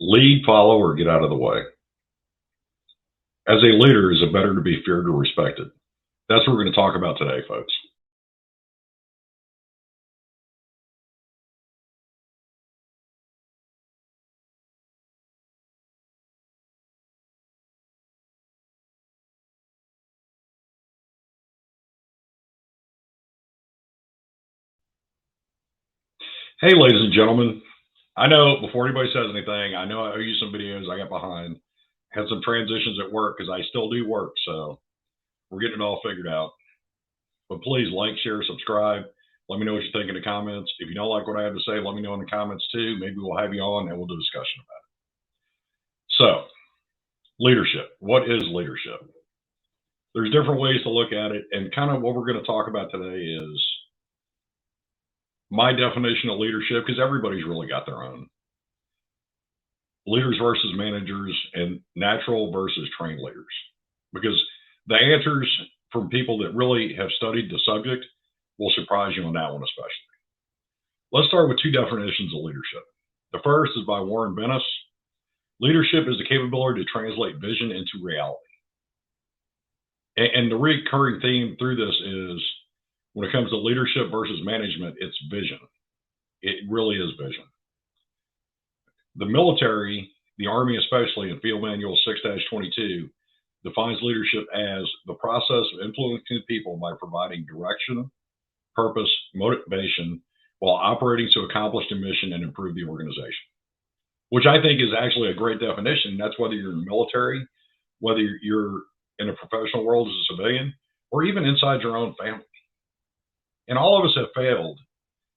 Lead, follow, or get out of the way. As a leader, is it better to be feared or respected? That's what we're going to talk about today, folks. Hey, ladies and gentlemen. I know before anybody says anything, I know I owe you some videos. I got behind, had some transitions at work because I still do work. So we're getting it all figured out. But please like, share, subscribe. Let me know what you think in the comments. If you don't like what I have to say, let me know in the comments too. Maybe we'll have you on and we'll do a discussion about it. So, leadership. What is leadership? There's different ways to look at it. And kind of what we're going to talk about today is my definition of leadership, because everybody's really got their own. Leaders versus managers and natural versus trained leaders. Because the answers from people that really have studied the subject will surprise you on that one, especially. Let's start with two definitions of leadership. The first is by Warren Bennis. Leadership is the capability to translate vision into reality. And the recurring theme through this is when it comes to leadership versus management, it's vision. It really is vision. The military, the Army especially, in Field Manual 6-22, defines leadership as the process of influencing people by providing direction, purpose, motivation, while operating to accomplish the mission and improve the organization. Which I think is actually a great definition. That's whether you're in the military, whether you're in a professional world as a civilian, or even inside your own family. And all of us have failed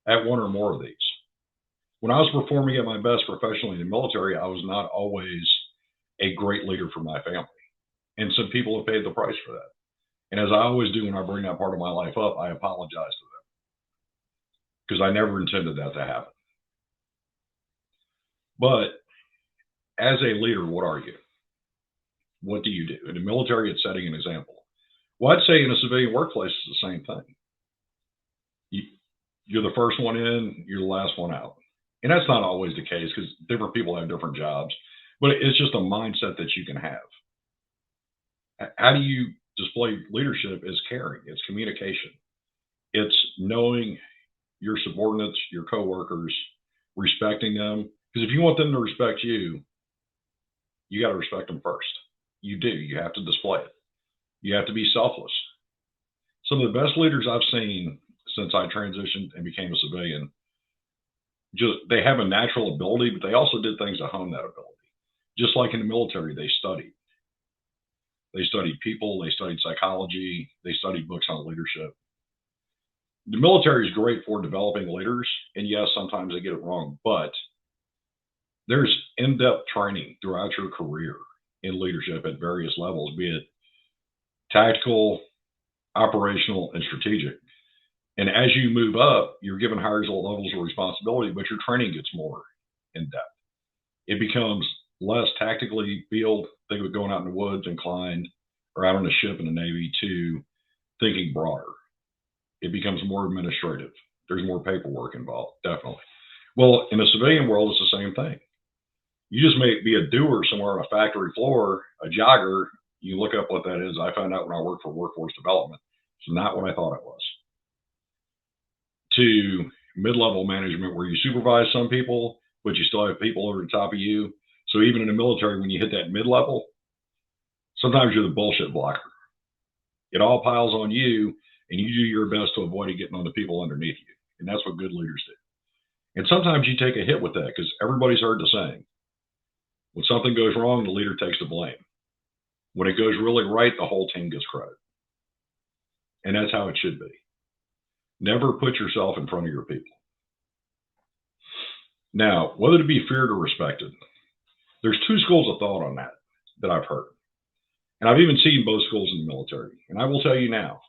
at one or more of these. When I was performing at my best professionally in the military, I was not always a great leader for my family. And some people have paid the price for that. And as I always do when I bring that part of my life up, I apologize to them because I never intended that to happen. But as a leader, what are you? What do you do? In the military, it's setting an example. Well, I'd say in a civilian workplace, it's the same thing. You're the first one in, you're the last one out. And that's not always the case because different people have different jobs, but it's just a mindset that you can have. How do you display leadership? Is caring, it's communication, it's knowing your subordinates, your coworkers, respecting them. Because if you want them to respect you, you got to respect them first. You do. You have to display it. You have to be selfless. Some of the best leaders I've seen since I transitioned and became a civilian, just they have a natural ability, but they also did things to hone that ability. Just like in the military, they studied. They studied people, they studied psychology, they studied books on leadership. The military is great for developing leaders, and yes, sometimes they get it wrong, but there's in-depth training throughout your career in leadership at various levels, be it tactical, operational, and strategic. And as you move up, you're given higher levels of responsibility, but your training gets more in depth. It becomes less tactically field, think of going out in the woods, inclined, or out on a ship in the Navy, to thinking broader. It becomes more administrative. There's more paperwork involved, definitely. Well, in the civilian world, it's the same thing. You just may be a doer somewhere on a factory floor, a jogger. You look up what that is. I found out when I worked for workforce development. It's not what I thought it was. To mid-level management where you supervise some people, but you still have people over the top of you. So even in the military, when you hit that mid-level, sometimes you're the bullshit blocker. It all piles on you, and you do your best to avoid it getting on the people underneath you. And that's what good leaders do. And sometimes you take a hit with that because everybody's heard the saying. When something goes wrong, the leader takes the blame. When it goes really right, the whole team gets credit. And that's how it should be. Never put yourself in front of your people. Now, whether to be feared or respected, there's two schools of thought on that I've heard. And I've even seen both schools in the military. And I will tell you now,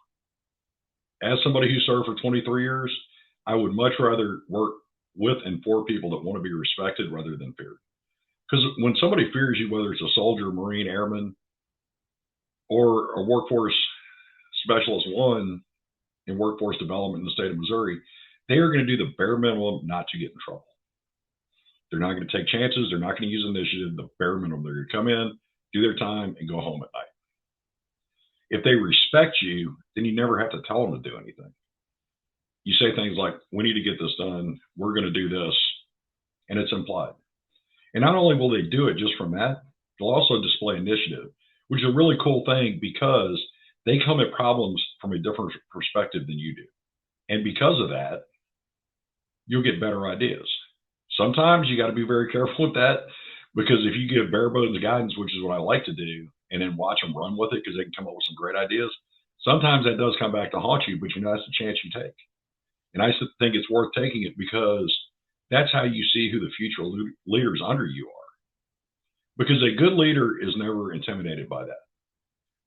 as somebody who served for 23 years, I would much rather work with and for people that want to be respected rather than feared. Because when somebody fears you, whether it's a soldier, Marine, airman, or a workforce specialist one in workforce development in the state of Missouri, they are going to do the bare minimum not to get in trouble. They're not going to take chances. They're not going to use initiative, the bare minimum. They're going to come in, do their time, and go home at night. If they respect you, then you never have to tell them to do anything. You say things like, we need to get this done. We're going to do this. And it's implied. And not only will they do it just from that, they'll also display initiative, which is a really cool thing because they come at problems from a different perspective than you do. And because of that, you'll get better ideas. Sometimes you got to be very careful with that, because if you give bare bones guidance, which is what I like to do, and then watch them run with it because they can come up with some great ideas, sometimes that does come back to haunt you, but that's the chance you take. And I think it's worth taking it because that's how you see who the future leaders under you are. Because a good leader is never intimidated by that.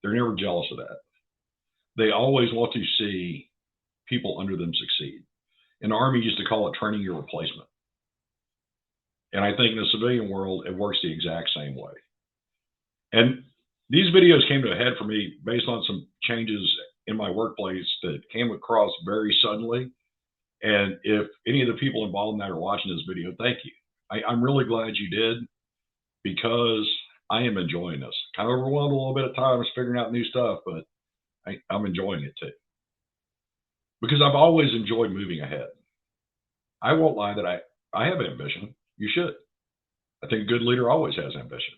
They're never jealous of that. They always want to see people under them succeed. In the Army, used to call it training your replacement. And I think in the civilian world, it works the exact same way. And these videos came to a head for me based on some changes in my workplace that came across very suddenly. And if any of the people involved in that are watching this video, thank you. I'm really glad you did, because I am enjoying this. Kind of overwhelmed a little bit at times figuring out new stuff, but I'm enjoying it too. Because I've always enjoyed moving ahead. I won't lie that I have ambition. You should. I think a good leader always has ambition.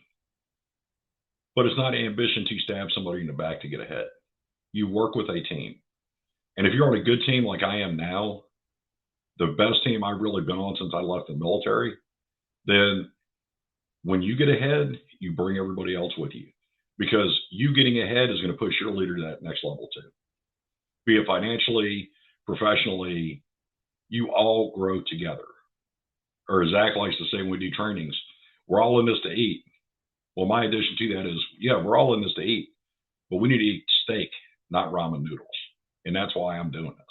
But it's not ambition to stab somebody in the back to get ahead. You work with a team. And if you're on a good team like I am now, the best team I've really been on since I left the military, then when you get ahead, you bring everybody else with you, because you getting ahead is going to push your leader to that next level too. Be it financially, professionally, you all grow together. Or as Zach likes to say when we do trainings, we're all in this to eat. Well, my addition to that is, yeah, we're all in this to eat, but we need to eat steak, not ramen noodles. And that's why I'm doing this.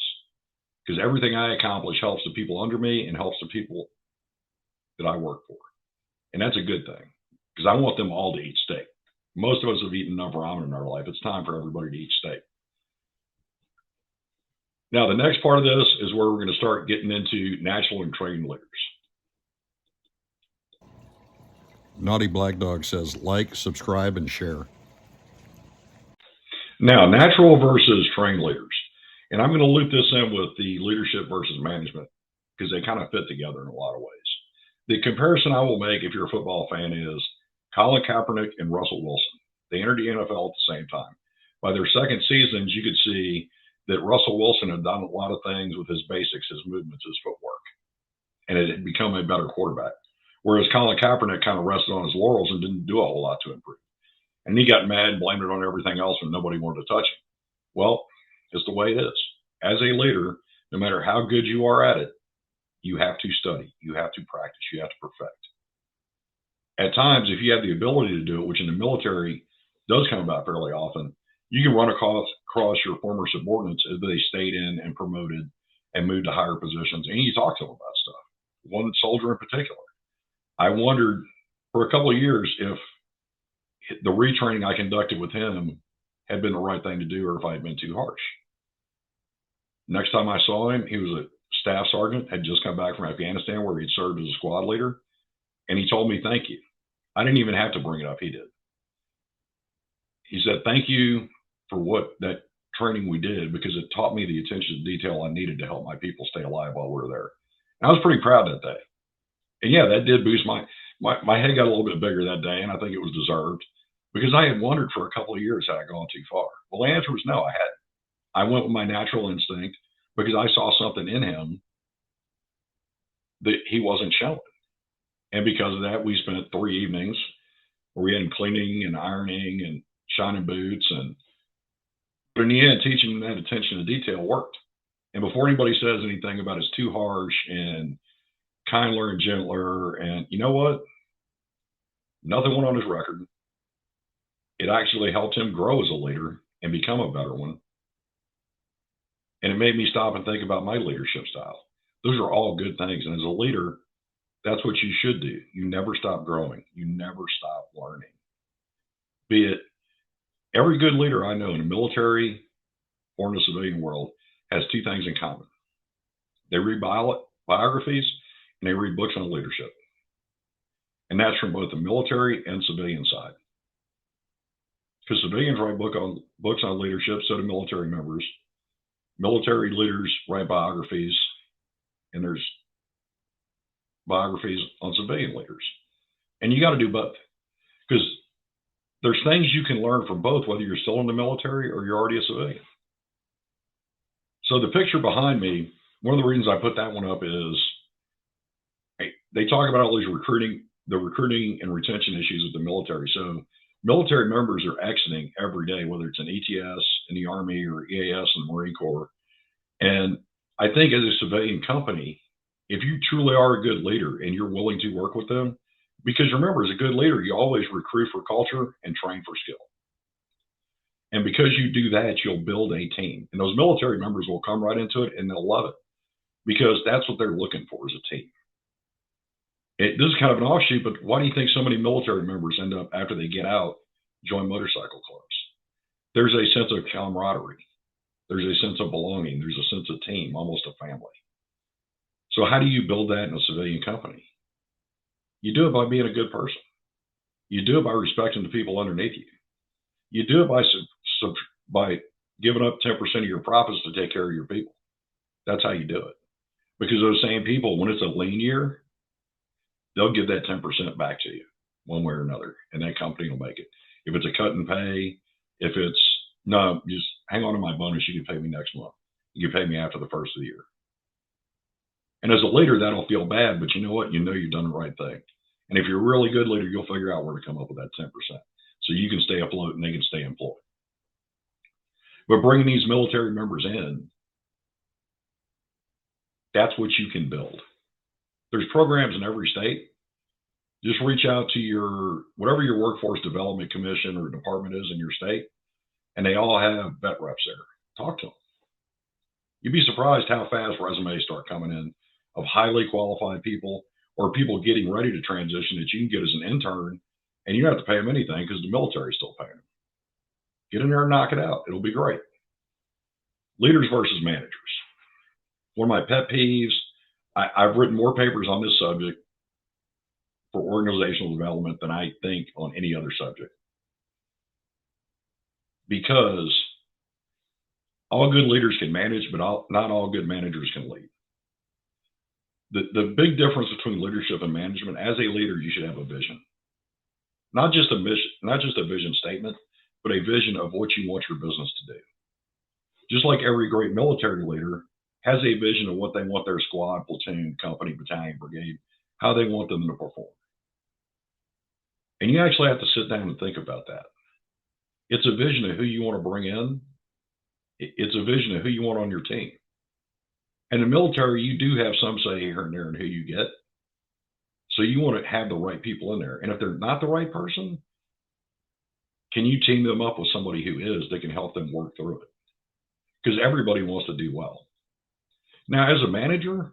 Because everything I accomplish helps the people under me and helps the people that I work for. And that's a good thing, because I want them all to eat steak. Most of us have eaten enough ramen in our life. It's time for everybody to eat steak. Now, the next part of this is where we're going to start getting into natural and trained leaders. Naughty Black Dog says, like, subscribe, and share. Now, natural versus trained leaders. And I'm going to loop this in with the leadership versus management, because they kind of fit together in a lot of ways. The comparison I will make, if you're a football fan, is Colin Kaepernick and Russell Wilson. They entered the NFL at the same time. By their second seasons, you could see that Russell Wilson had done a lot of things with his basics, his movements, his footwork, and it had become a better quarterback. Whereas Colin Kaepernick kind of rested on his laurels and didn't do a whole lot to improve. And he got mad and blamed it on everything else when nobody wanted to touch him. Well, it's the way it is. As a leader, no matter how good you are at it, you have to study, you have to practice, you have to perfect. At times, if you have the ability to do it, which in the military does come about fairly often, you can run across your former subordinates as they stayed in and promoted and moved to higher positions, and you talk to them about stuff. One soldier in particular, I wondered for a couple of years if the retraining I conducted with him had been the right thing to do, or if I had been too harsh. Next time I saw him, he was a staff sergeant, had just come back from Afghanistan where he'd served as a squad leader. And he told me, thank you. I didn't even have to bring it up. He did. He said, thank you for what that training we did, because it taught me the attention to detail I needed to help my people stay alive while we were there. And I was pretty proud that day. And yeah, that did boost my head got a little bit bigger that day. And I think it was deserved, because I had wondered for a couple of years had I gone too far. Well, the answer was no, I hadn't. I went with my natural instinct because I saw something in him that he wasn't showing. And because of that, we spent 3 evenings where we had him cleaning and ironing and shining boots. But in the end, teaching him that attention to detail worked. And before anybody says anything about it's too harsh and kinder and gentler, and you know what? Nothing went on his record. It actually helped him grow as a leader and become a better one. And it made me stop and think about my leadership style. Those are all good things. And as a leader, that's what you should do. You never stop growing. You never stop learning. Be it every good leader I know in the military or in the civilian world has 2 things in common. They read biographies and they read books on leadership. And that's from both the military and civilian side. Because civilians write books on leadership, so do military members. Military leaders write biographies, and there's biographies on civilian leaders. And you got to do both, because there's things you can learn from both, whether you're still in the military or you're already a civilian. So the picture behind me, one of the reasons I put that one up is they talk about all these recruiting and retention issues with the military. So military members are exiting every day, whether it's an ETS in the Army or EAS in the Marine Corps. And I think as a civilian company, if you truly are a good leader and you're willing to work with them, because remember, as a good leader, you always recruit for culture and train for skill. And because you do that, you'll build a team. And those military members will come right into it and they'll love it, because that's what they're looking for, is a team. This is kind of an offshoot, but why do you think so many military members end up, after they get out, join motorcycle clubs? There's a sense of camaraderie. There's a sense of belonging. There's a sense of team, almost a family. So how do you build that in a civilian company? You do it by being a good person. You do it by respecting the people underneath you. You do it by giving up 10% of your profits to take care of your people. That's how you do it. Because those same people, when it's a lean year, they'll give that 10% back to you one way or another, and that company will make it. If it's a cut in pay, if it's, no, just hang on to my bonus, you can pay me next month. You can pay me after the first of the year. And as a leader, that'll feel bad, but you know what? You know you've done the right thing. And if you're a really good leader, you'll figure out where to come up with that 10%. So you can stay afloat and they can stay employed. But bringing these military members in, that's what you can build. There's programs in every state. Just reach out to whatever your workforce development commission or department is in your state, and they all have vet reps there. Talk to them. You'd be surprised how fast resumes start coming in of highly qualified people, or people getting ready to transition, that you can get as an intern, and you don't have to pay them anything because the military is still paying them. Get in there and knock it out. It'll be great. Leaders versus managers. One of my pet peeves, I've written more papers on this subject for organizational development than I think on any other subject. Because all good leaders can manage, but not all good managers can lead. The big difference between leadership and management, as a leader, you should have a vision. Not just a vision statement, but a vision of what you want your business to do. Just like every great military leader has a vision of what they want their squad, platoon, company, battalion, brigade, how they want them to perform. And you actually have to sit down and think about that. It's a vision of who you want to bring in. It's a vision of who you want on your team. And in the military, you do have some say here and there in who you get. So you want to have the right people in there. And if they're not the right person, can you team them up with somebody who is, that can help them work through it? Because everybody wants to do well. Now, as a manager,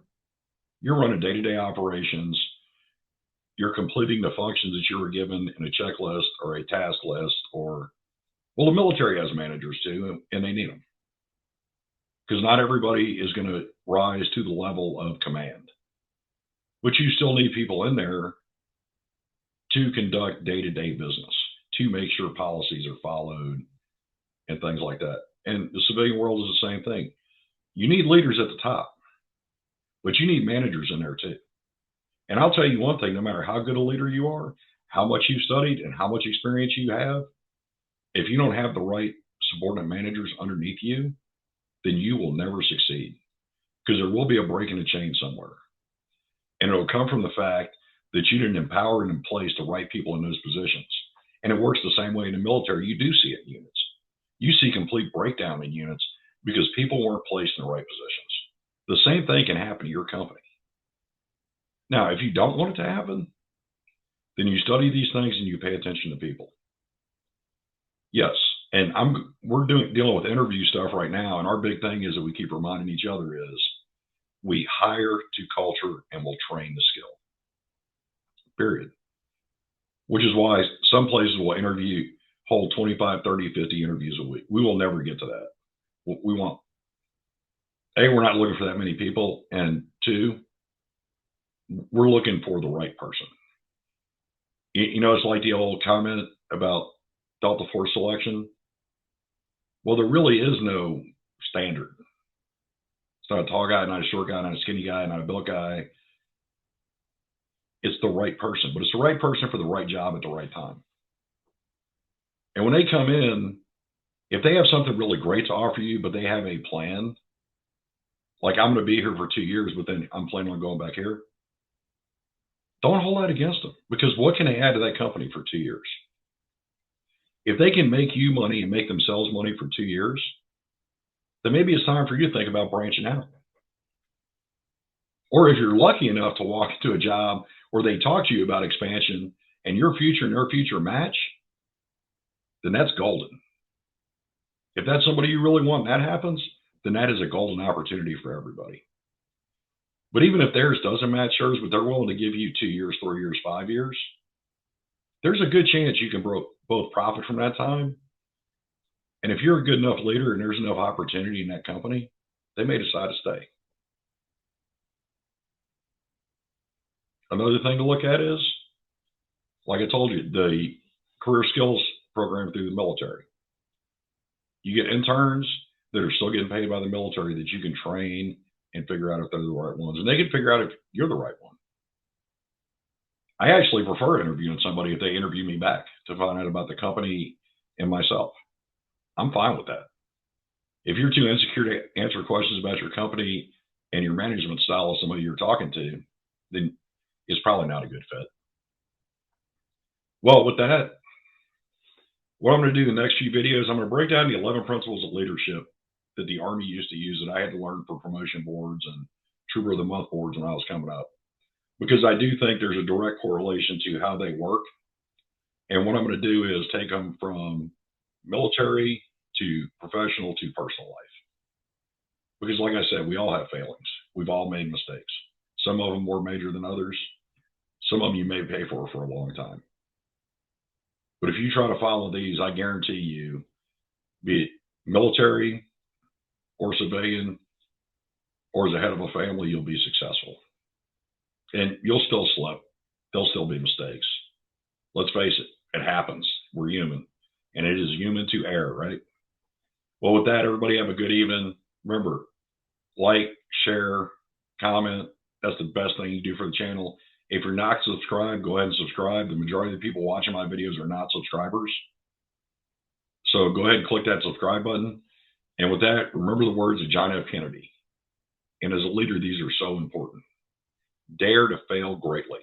you're running day-to-day operations. You're completing the functions that you were given in a checklist or a task list, or, well, the military has managers too, and they need them. Because not everybody is going to rise to the level of command. But you still need people in there to conduct day-to-day business, to make sure policies are followed and things like that. And the civilian world is the same thing. You need leaders at the top, but you need managers in there too. And I'll tell you one thing, no matter how good a leader you are, how much you've studied and how much experience you have, if you don't have the right subordinate managers underneath you, then you will never succeed, because there will be a break in the chain somewhere. And it'll come from the fact that you didn't empower and in place the right people in those positions. And it works the same way in the military. You do see it in units. You see complete breakdown in units because people weren't placed in the right positions. The same thing can happen to your company. Now, if you don't want it to happen, then you study these things and you pay attention to people. Yes, and we're dealing with interview stuff right now, and our big thing is that we keep reminding each other is we hire to culture and we'll train the skill. Period. Which is why some places will hold 25, 30, 50 interviews a week. We will never get to that. We want, A, we're not looking for that many people, and two, we're looking for the right person. You know, it's like the old comment about Delta Force selection. Well, there really is no standard. It's not a tall guy, not a short guy, not a skinny guy, not a built guy. It's the right person, but it's the right person for the right job at the right time. And when they come in, if they have something really great to offer you, but they have a plan, like I'm going to be here for 2 years, but then I'm planning on going back here, don't hold that against them, because what can they add to that company for 2 years? If they can make you money and make themselves money for 2 years, then maybe it's time for you to think about branching out. Or if you're lucky enough to walk into a job where they talk to you about expansion and your future and their future match, then that's golden. If that's somebody you really want and that happens, then that is a golden opportunity for everybody. But even if theirs doesn't match yours, but they're willing to give you 2 years, 3 years, 5 years, there's a good chance you can both profit from that time. And if you're a good enough leader and there's enough opportunity in that company, they may decide to stay. Another thing to look at is, like I told you, the career skills program through the military. You get interns that are still getting paid by the military that you can train and figure out if they're the right ones. And they can figure out if you're the right one. I actually prefer interviewing somebody if they interview me back to find out about the company and myself. I'm fine with that. If you're too insecure to answer questions about your company and your management style of somebody you're talking to, then it's probably not a good fit. Well, with that, what I'm going to do in the next few videos, I'm going to break down the 11 principles of leadership that the Army used to use that I had to learn for promotion boards and Trooper of the Month boards when I was coming up. Because I do think there's a direct correlation to how they work. And what I'm going to do is take them from military to professional to personal life. Because like I said, we all have failings. We've all made mistakes. Some of them more major than others. Some of them you may pay for a long time. But if you try to follow these, I guarantee you, be it military or civilian or as a head of a family, you'll be successful. And you'll still slip. There'll still be mistakes. Let's face it, it happens. We're human. And it is human to err, right? Well, with that, everybody have a good evening. Remember, like, share, comment. That's the best thing you do for the channel. If you're not subscribed, go ahead and subscribe. The majority of the people watching my videos are not subscribers. So go ahead and click that subscribe button. And with that, remember the words of John F. Kennedy. And as a leader, these are so important. Dare to fail greatly.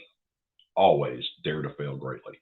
Always dare to fail greatly.